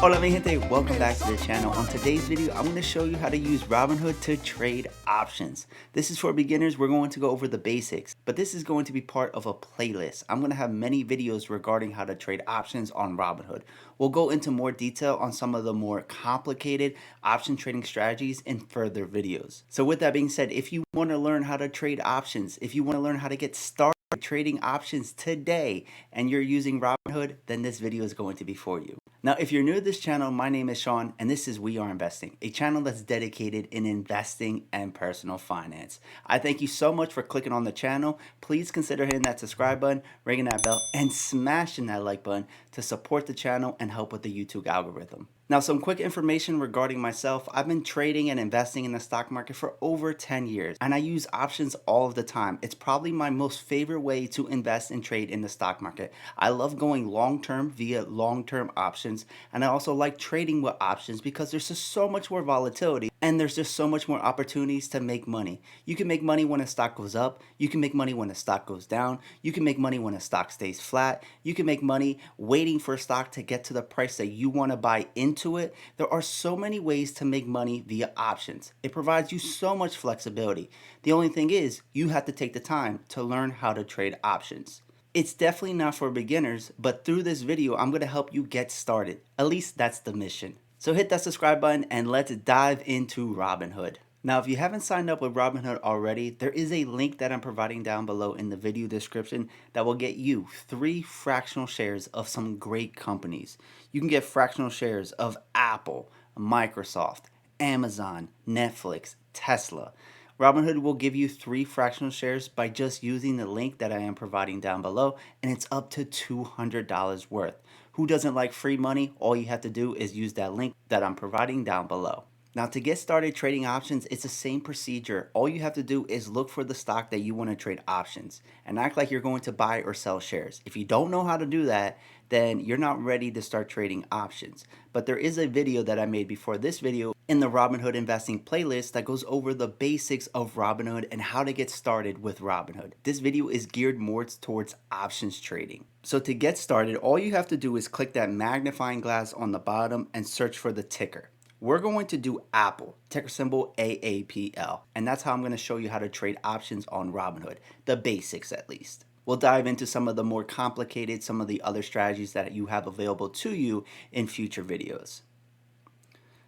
Hola mi gente, welcome back to the channel. On today's video, I'm going to show you how to use Robinhood to trade options. This is for beginners. We're going to go over the basics, but this is going to be part of a playlist. I'm going to have many videos regarding how to trade options on Robinhood. We'll go into more detail on some of the more complicated option trading strategies in further videos. So with that being said, if you want to learn how to trade options, if you want to learn how to get started trading options today and you're using Robinhood, then this video is going to be for you. Now, if you're new to this channel, my name is Sean, and this is We Are Investing, a channel that's dedicated in investing and personal finance. I thank you so much for clicking on the channel. Please consider hitting that subscribe button, ringing that bell, and smashing that like button to support the channel and help with the YouTube algorithm. Now, some quick information regarding myself. I've been trading and investing in the stock market for over 10 years, and I use options all of the time. It's probably my most favorite way to invest and trade in the stock market. I love going long-term via long-term options, and I also like trading with options because there's just so much more volatility and there's just so much more opportunities to make money. You can make money when a stock goes up, you can make money when a stock goes down, you can make money when a stock stays flat, you can make money waiting for a stock to get to the price that you want to buy into it. There are so many ways to make money via options. It provides you so much flexibility. The only thing is, you have to take the time to learn how to trade options. It's definitely not for beginners, but through this video, I'm going to help you get started. At least that's the mission. So hit that subscribe button and let's dive into Robinhood. Now, if you haven't signed up with Robinhood already, there is a link that I'm providing down below in the video description that will get you 3 fractional shares of some great companies. You can get fractional shares of Apple, Microsoft, Amazon, Netflix, Tesla. Robinhood will give you 3 fractional shares by just using the link that I am providing down below, and it's up to $200 worth. Who doesn't like free money? All you have to do is use that link that I'm providing down below. Now, to get started trading options, it's the same procedure. All you have to do is look for the stock that you want to trade options and act like you're going to buy or sell shares. If you don't know how to do that, then you're not ready to start trading options. But there is a video that I made before this video in the Robinhood investing playlist that goes over the basics of Robinhood and how to get started with Robinhood. This video is geared more towards options trading. So to get started, all you have to do is click that magnifying glass on the bottom and search for the ticker. We're going to do Apple, ticker symbol AAPL, and that's how I'm going to show you how to trade options on Robinhood, the basics at least. We'll dive into some of the more complicated, some of the other strategies that you have available to you in future videos.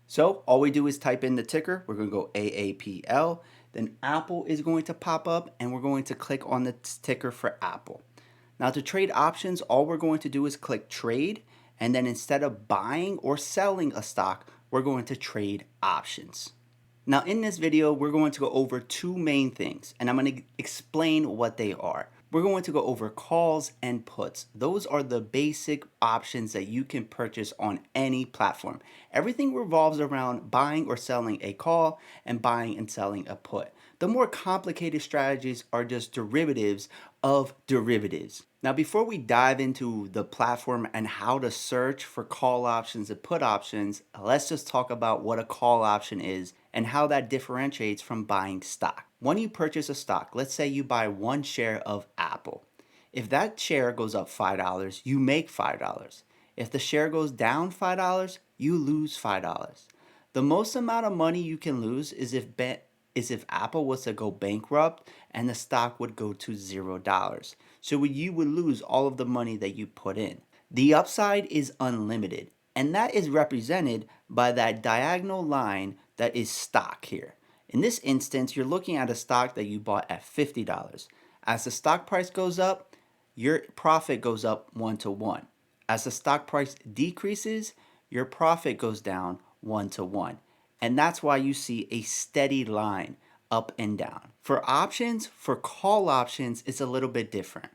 So all we do is type in the ticker. We're going to go AAPL, then Apple is going to pop up and we're going to click on the ticker for Apple. Now to trade options, all we're going to do is click trade, and then instead of buying or selling a stock, we're going to trade options. Now in this video, we're going to go over 2 main things, and I'm going to explain what they are. We're going to go over calls and puts. Those are the basic options that you can purchase on any platform. Everything revolves around buying or selling a call and buying and selling a put. The more complicated strategies are just derivatives of derivatives. Now, before we dive into the platform and how to search for call options and put options, let's just talk about what a call option is and how that differentiates from buying stock. When you purchase a stock, let's say you buy 1 share of Apple. If that share goes up $5, you make $5. If the share goes down $5, you lose $5. The most amount of money you can lose is if Apple was to go bankrupt and the stock would go to $0. So you would lose all of the money that you put in. The upside is unlimited, and that is represented by that diagonal line that is stock here. In this instance, you're looking at a stock that you bought at $50. As the stock price goes up, your profit goes up 1 to 1. As the stock price decreases, your profit goes down 1 to 1. And that's why you see a steady line up and down. For options, for call options, it's a little bit different.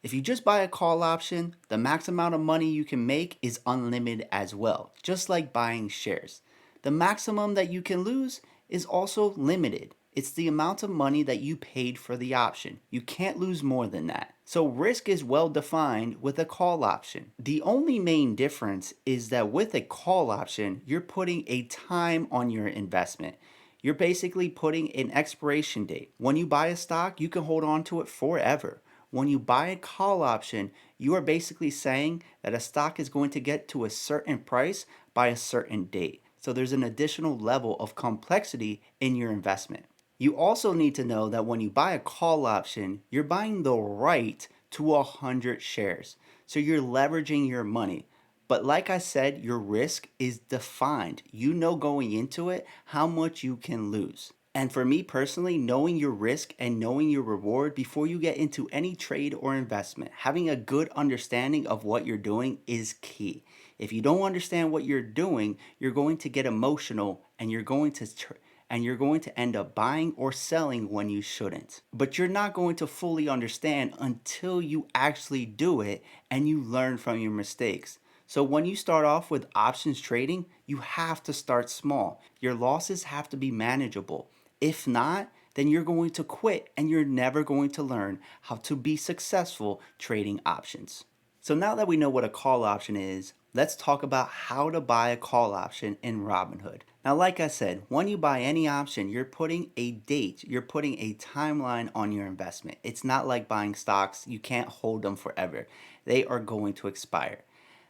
If you just buy a call option, the max amount of money you can make is unlimited as well, just like buying shares. The maximum that you can lose is also limited. It's the amount of money that you paid for the option. You can't lose more than that. So risk is well defined with a call option. The only main difference is that with a call option, you're putting a time on your investment. You're basically putting an expiration date. When you buy a stock, you can hold on to it forever. When you buy a call option, you are basically saying that a stock is going to get to a certain price by a certain date. So there's an additional level of complexity in your investment. You also need to know that when you buy a call option, you're buying the right to 100 shares. So you're leveraging your money. But like I said, your risk is defined. You know going into it how much you can lose. And for me personally, knowing your risk and knowing your reward before you get into any trade or investment, having a good understanding of what you're doing is key. If you don't understand what you're doing, you're going to get emotional and you're going to end up buying or selling when you shouldn't. But you're not going to fully understand until you actually do it and you learn from your mistakes. So when you start off with options trading, you have to start small. Your losses have to be manageable. If not, then you're going to quit and you're never going to learn how to be successful trading options. So now that we know what a call option is, let's talk about how to buy a call option in Robinhood. Now, like I said, when you buy any option, you're putting a date, you're putting a timeline on your investment. It's not like buying stocks, you can't hold them forever. They are going to expire.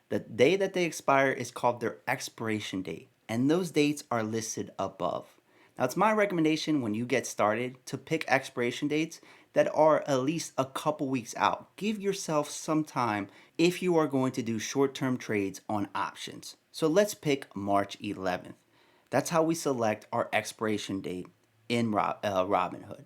The day that they expire is called their expiration date, and those dates are listed above. Now, it's my recommendation when you get started to pick expiration dates that are at least a couple weeks out. Give yourself some time if you are going to do short term trades on options. So let's pick March 11th. That's how we select our expiration date in Robinhood.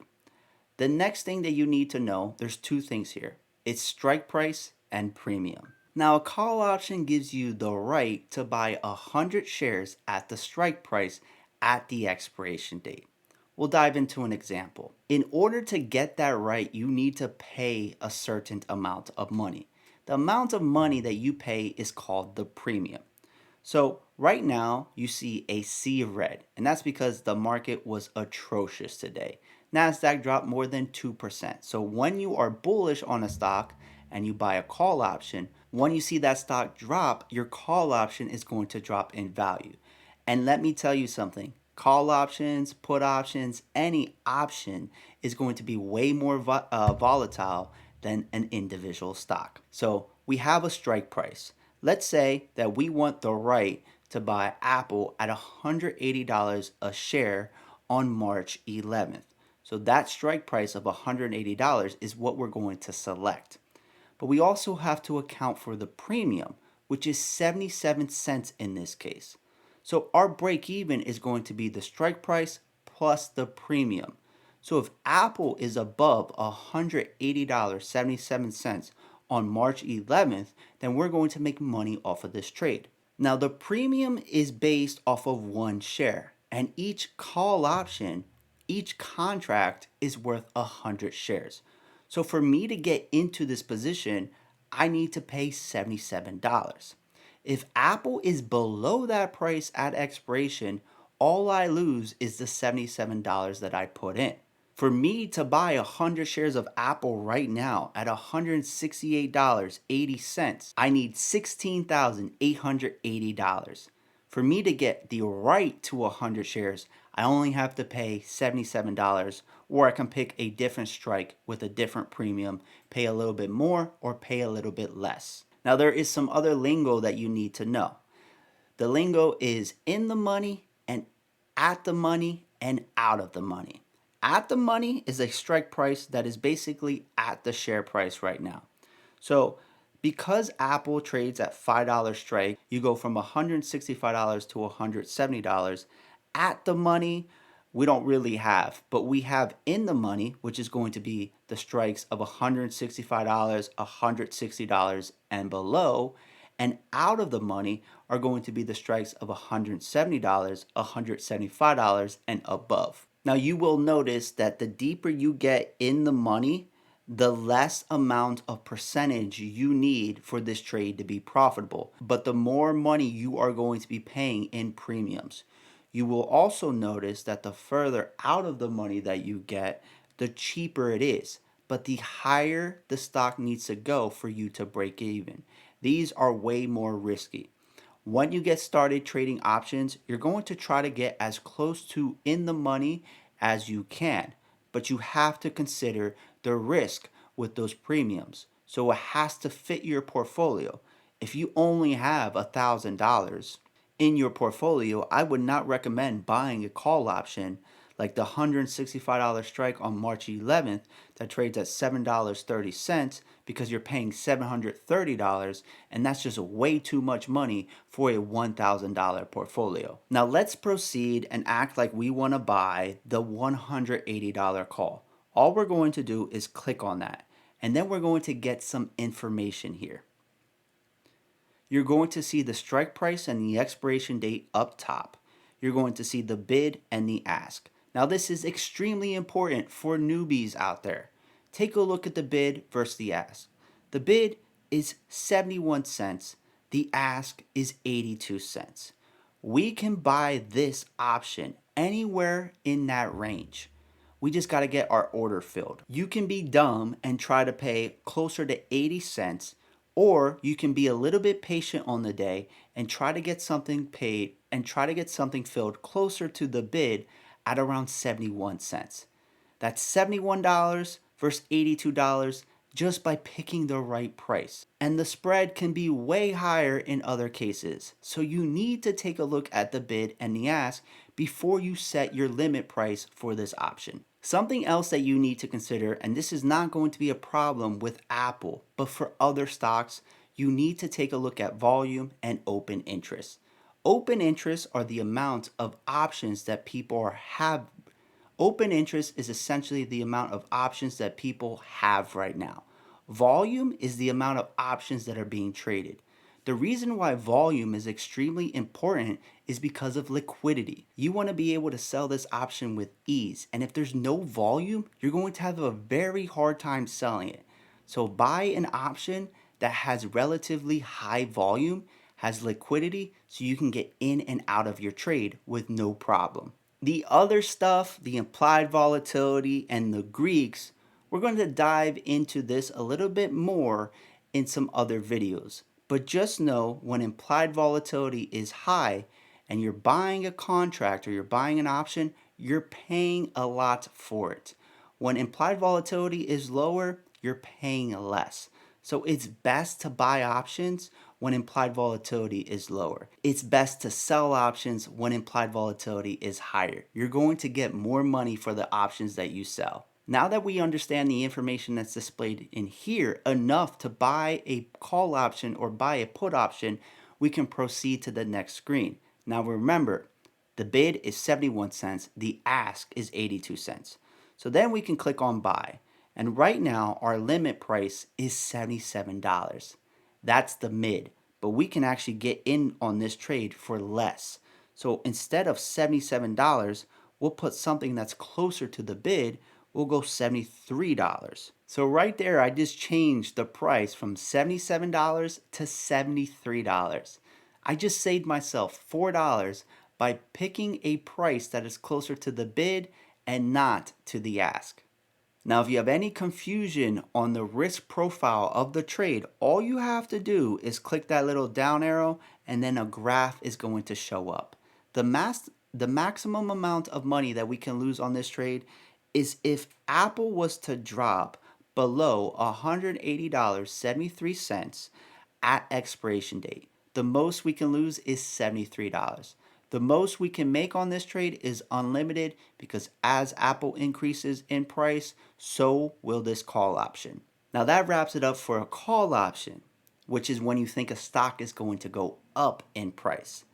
The next thing that you need to know, there's two things here. It's strike price and premium. Now, a call option gives you the right to buy 100 shares at the strike price at the expiration date. We'll dive into an example. In order to get that right, you need to pay a certain amount of money. The amount of money that you pay is called the premium. So right now you see a sea of red, and that's because the market was atrocious today. Nasdaq dropped more than 2%. So when you are bullish on a stock and you buy a call option, when you see that stock drop, your call option is going to drop in value. And let me tell you something. Call options, put options, any option is going to be way more volatile than an individual stock. So we have a strike price. Let's say that we want the right to buy Apple at $180 a share on March 11th. So that strike price of $180 is what we're going to select. But we also have to account for the premium, which is 77 cents in this case. So our break even is going to be the strike price plus the premium. So if Apple is above $180.77 on March 11th, then we're going to make money off of this trade. Now the premium is based off of one share, and each call option, each contract is worth 100 shares. So for me to get into this position, I need to pay $77. If Apple is below that price at expiration, all I lose is the $77 that I put in. For me to buy 100 shares of Apple right now at $168.80, I need $16,880. For me to get the right to 100 shares, I only have to pay $77, or I can pick a different strike with a different premium, pay a little bit more or pay a little bit less. Now, there is some other lingo that you need to know. The lingo is in the money and at the money and out of the money. At the money is a strike price that is basically at the share price right now. So because Apple trades at $5 strike, you go from $165 to $170. At the money, we don't really have, but we have in the money, which is going to be the strikes of $165, $160 and below, and out of the money are going to be the strikes of $170, $175 and above. Now you will notice that the deeper you get in the money, the less amount of percentage you need for this trade to be profitable, but the more money you are going to be paying in premiums. You will also notice that the further out of the money that you get, the cheaper it is, but the higher the stock needs to go for you to break even. These are way more risky. When you get started trading options, you're going to try to get as close to in the money as you can, but you have to consider the risk with those premiums. So it has to fit your portfolio. If you only have $1,000, in your portfolio, I would not recommend buying a call option like the $165 strike on March 11th that trades at $7.30 because you're paying $730, and that's just way too much money for a $1,000 portfolio. Now let's proceed and act like we want to buy the $180 call. All we're going to do is click on that, and then we're going to get some information here. You're going to see the strike price and the expiration date up top. You're going to see the bid and the ask. Now this is extremely important for newbies out there. Take a look at the bid versus the ask. The bid is 71 cents. The ask is 82 cents. We can buy this option anywhere in that range. We just got to get our order filled. You can be dumb and try to pay closer to 80 cents, or you can be a little bit patient on the day and try to get something paid and try to get something filled closer to the bid at around 71 cents. That's $71 versus $82 just by picking the right price. And the spread can be way higher in other cases. So you need to take a look at the bid and the ask before you set your limit price for this option. Something else that you need to consider, and this is not going to be a problem with Apple, but for other stocks, you need to take a look at volume and open interest. Open interest are the amount of options that people have. Open interest is essentially the amount of options that people have right now. Volume is the amount of options that are being traded. The reason why volume is extremely important is because of liquidity. You want to be able to sell this option with ease, and if there's no volume, you're going to have a very hard time selling it. So buy an option that has relatively high volume, has liquidity, so you can get in and out of your trade with no problem. The other stuff, the implied volatility and the Greeks, we're going to dive into this a little bit more in some other videos. But just know when implied volatility is high and you're buying a contract or you're buying an option, you're paying a lot for it. When implied volatility is lower, you're paying less. So it's best to buy options when implied volatility is lower. It's best to sell options when implied volatility is higher. You're going to get more money for the options that you sell. Now that we understand the information that's displayed in here enough to buy a call option or buy a put option, we can proceed to the next screen. Now remember, the bid is 71 cents, the ask is 82 cents. So then we can click on buy. And right now our limit price is $77. That's the mid, but we can actually get in on this trade for less. So instead of $77, we'll put something that's closer to the bid. We'll go $73. So right there, I just changed the price from $77 to $73. I just saved myself $4 by picking a price that is closer to the bid and not to the ask. Now, if you have any confusion on the risk profile of the trade, all you have to do is click that little down arrow and then a graph is going to show up. The maximum amount of money that we can lose on this trade is if Apple was to drop below $180.73 at expiration date. The most we can lose is $73. The most we can make on this trade is unlimited because as Apple increases in price, so will this call option. Now that wraps it up for a call option, which is when you think a stock is going to go up in price.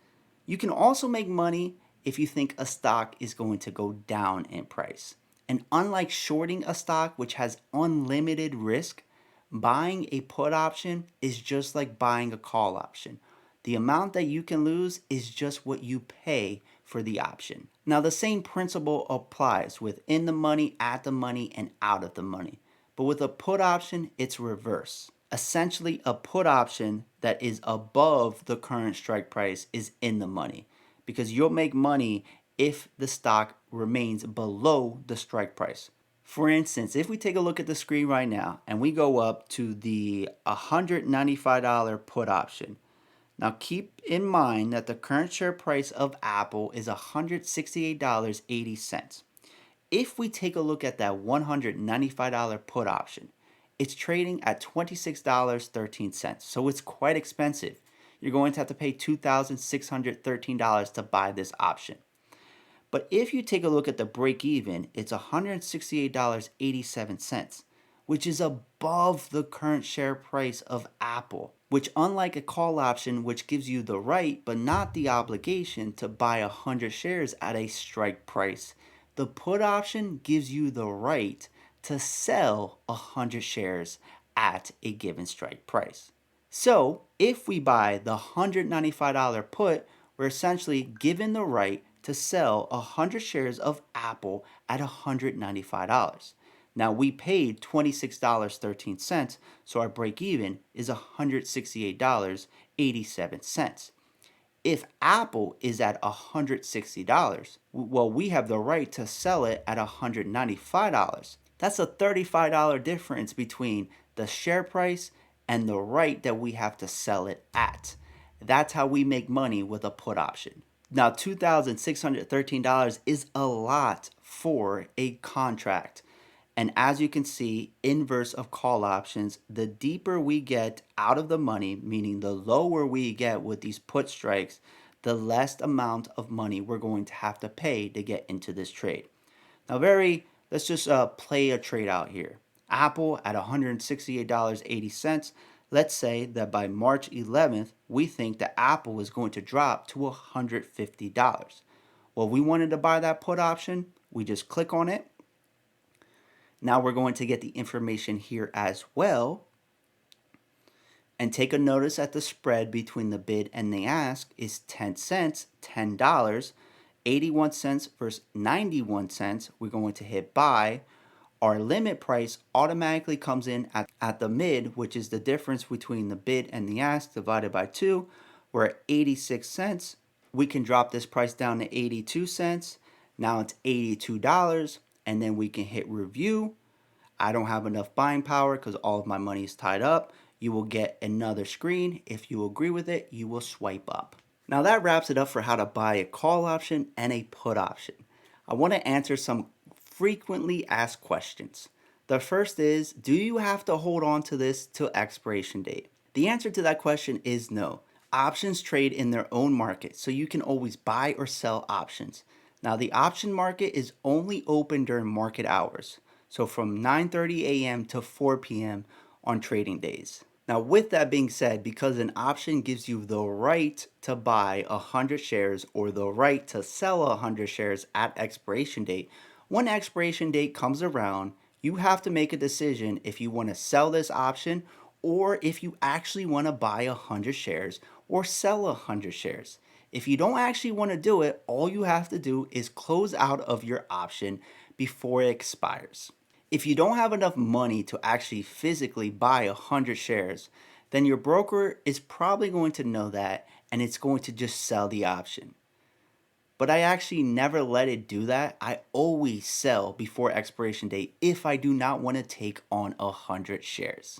You can also make money if you think a stock is going to go down in price. And unlike shorting a stock, which has unlimited risk, buying a put option is just like buying a call option. The amount that you can lose is just what you pay for the option. Now, the same principle applies with in the money, at the money, and out of the money. But with a put option, it's reverse. Essentially, a put option that is above the current strike price is in the money because you'll make money if the stock remains below the strike price. For instance, if we take a look at the screen right now and we go up to the $195 put option, now keep in mind that the current share price of Apple is $168.80. If we take a look at that $195 put option, it's trading at $26.13, so it's quite expensive. you're going to have to pay $2,613 to buy this option. But if you take a look at the break even, it's $168.87, which is above the current share price of Apple, which, unlike a call option, which gives you the right but not the obligation to buy 100 shares at a strike price, the put option gives you the right to sell 100 shares at a given strike price. So if we buy the $195 put, we're essentially given the right to sell 100 shares of Apple at $195. Now we paid $26.13, so our break even is $168.87. If Apple is at $160, well, we have the right to sell it at $195. That's a $35 difference between the share price and the right that we have to sell it at. That's how we make money with a put option. Now, $2,613 is a lot for a contract. And as you can see, inverse of call options, the deeper we get out of the money, meaning the lower we get with these put strikes, the less amount of money we're going to have to pay to get into this trade. Now, let's just play a trade out here. Apple at $168.80. Let's say that by March 11th, we think that Apple is going to drop to $150. Well, we wanted to buy that put option. We just click on it. Now we're going to get the information here as well. And take a notice at the spread between the bid and the ask is 10 cents, $10, 81 cents versus 91 cents. We're going to hit buy. Our limit price automatically comes in at the mid, which is the difference between the bid and the ask divided by 2. We're at 86 cents. We can drop this price down to 82 cents. Now it's $82. And then we can hit review. I don't have enough buying power because all of my money is tied up. You will get another screen. If you agree with it, you will swipe up. Now that wraps it up for how to buy a call option and a put option. I want to answer some frequently asked questions. The first is, do you have to hold on to this till expiration date? The answer to that question is no. Options trade in their own market, so you can always buy or sell options. Now, the option market is only open during market hours, so from 9:30 a.m. to 4 p.m. on trading days. Now, with that being said, because an option gives you the right to buy 100 shares or the right to sell 100 shares at expiration date, when expiration date comes around, you have to make a decision if you want to sell this option or if you actually want to buy 100 shares or sell 100 shares. If you don't actually want to do it, all you have to do is close out of your option before it expires. If you don't have enough money to actually physically buy 100 shares, then your broker is probably going to know that and it's going to just sell the option. But I actually never let it do that. I always sell before expiration date if I do not want to take on 100 shares,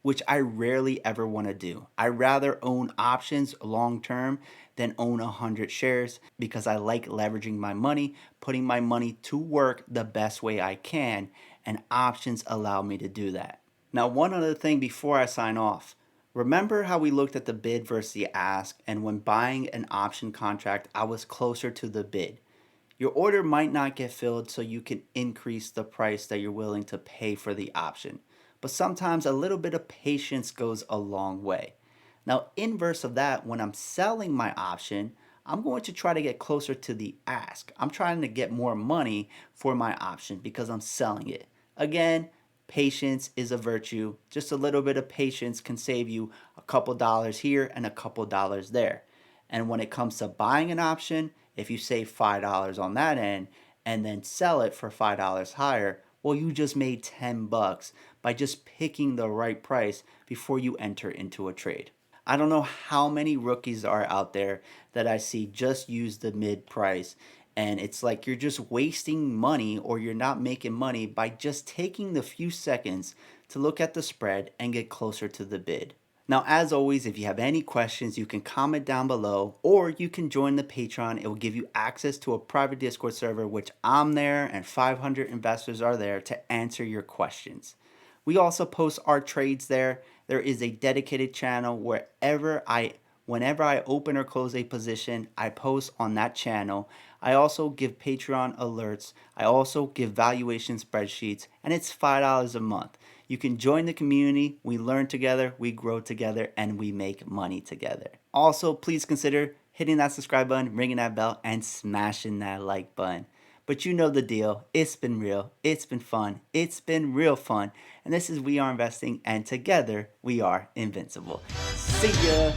which I rarely ever want to do. I rather own options long term than own 100 shares because I like leveraging my money, putting my money to work the best way I can, and options allow me to do that. Now, one other thing before I sign off. Remember how we looked at the bid versus the ask, and when buying an option contract, I was closer to the bid. Your order might not get filled, so you can increase the price that you're willing to pay for the option. But sometimes a little bit of patience goes a long way. Now, inverse of that, when I'm selling my option, I'm going to try to get closer to the ask. I'm trying to get more money for my option because I'm selling it. Again, patience is a virtue. Just a little bit of patience can save you a couple dollars here and a couple dollars there. And when it comes to buying an option, if you save $5 on that end and then sell it for $5 higher, well, you just made 10 bucks by just picking the right price before you enter into a trade. I don't know how many rookies are out there that I see just use the mid price, and it's like you're just wasting money or you're not making money by just taking the few seconds to look at the spread and get closer to the bid. Now, as always, if you have any questions, you can comment down below or you can join the Patreon. It will give you access to a private Discord server, which I'm there and 500 investors are there to answer your questions. We also post our trades there. There is a dedicated channel wherever I whenever I open or close a position, I post on that channel. I also give Patreon alerts. I also give valuation spreadsheets, and it's $5 a month. You can join the community. We learn together, we grow together, and we make money together. Also, please consider hitting that subscribe button, ringing that bell, and smashing that like button. But you know the deal. It's been real. It's been fun. It's been real fun. And this is We Are Investing, and together we are invincible. See ya.